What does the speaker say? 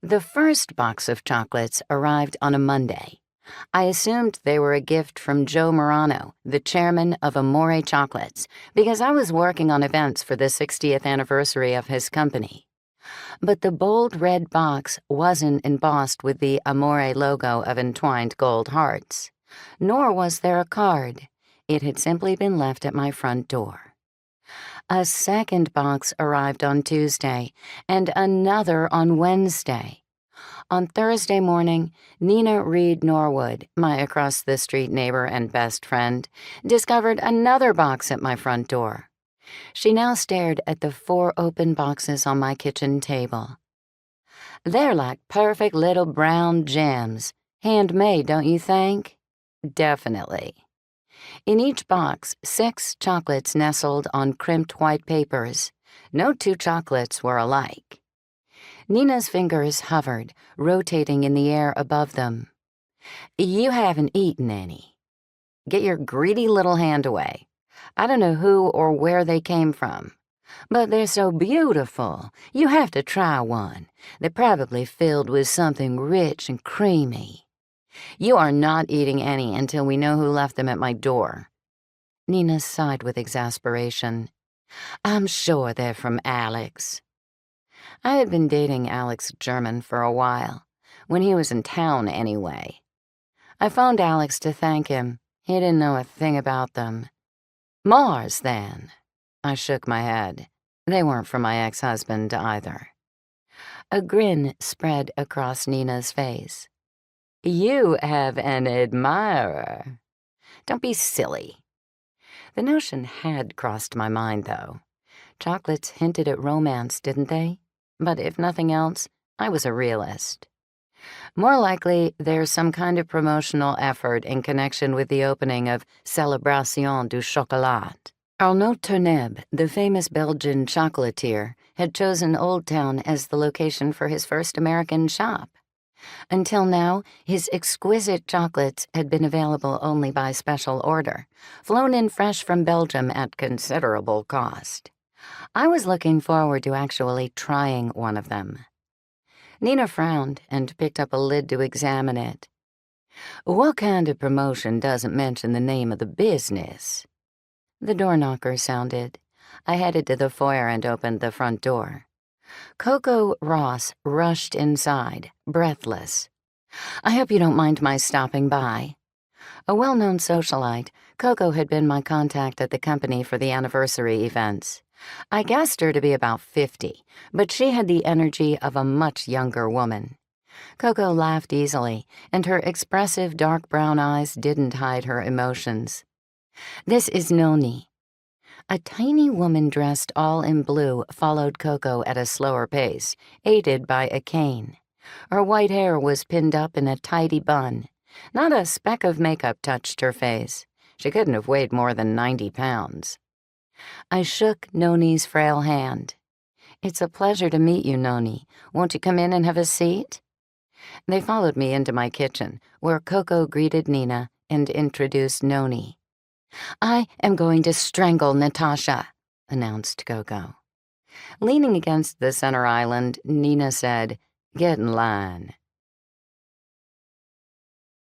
The first box of chocolates arrived on a Monday. I assumed they were a gift from Joe Merano, the chairman of Amore Chocolates, because I was working on events for the 60th anniversary of his company. But the bold red box wasn't embossed with the Amore logo of entwined gold hearts, nor was there a card. It had simply been left at my front door. A second box arrived on Tuesday, and another on Wednesday. On Thursday morning, Nina Reed Norwood, my across-the-street neighbor and best friend, discovered another box at my front door. She now stared at the 4 open boxes on my kitchen table. "They're like perfect little brown gems. Handmade, don't you think?" "Definitely." In each box, 6 chocolates nestled on crimped white papers. No 2 chocolates were alike. Nina's fingers hovered, rotating in the air above them. "You haven't eaten any. Get your greedy little hand away. I don't know who or where they came from, but they're so beautiful. You have to try one. They're probably filled with something rich and creamy. You are not eating any until we know who left them at my door." Nina sighed with exasperation. "I'm sure they're from Alex." I had been dating Alex German for a while, when he was in town anyway. I phoned Alex to thank him. He didn't know a thing about them. "Mars, then." I shook my head. They weren't for my ex-husband either. A grin spread across Nina's face. "You have an admirer." "Don't be silly." The notion had crossed my mind, though. Chocolates hinted at romance, didn't they? But if nothing else, I was a realist. More likely, there's some kind of promotional effort in connection with the opening of Célébration du Chocolat. Arnaud Tourneb, the famous Belgian chocolatier, had chosen Old Town as the location for his first American shop. Until now, his exquisite chocolates had been available only by special order, flown in fresh from Belgium at considerable cost. I was looking forward to actually trying one of them. Nina frowned and picked up a lid to examine it. "What kind of promotion doesn't mention the name of the business?" The door knocker sounded. I headed to the foyer and opened the front door. Coco Ross rushed inside, breathless. "I hope you don't mind my stopping by." A well-known socialite, Coco had been my contact at the company for the anniversary events. I guessed her to be about 50, but she had the energy of a much younger woman. Coco laughed easily, and her expressive dark brown eyes didn't hide her emotions. "This is Noni." A tiny woman dressed all in blue followed Coco at a slower pace, aided by a cane. Her white hair was pinned up in a tidy bun. Not a speck of makeup touched her face. She couldn't have weighed more than 90 pounds. I shook Noni's frail hand. "It's a pleasure to meet you, Noni. Won't you come in and have a seat?" They followed me into my kitchen, where Coco greeted Nina and introduced Noni. "I am going to strangle Natasha," announced Coco. Leaning against the center island, Nina said, "Get in line."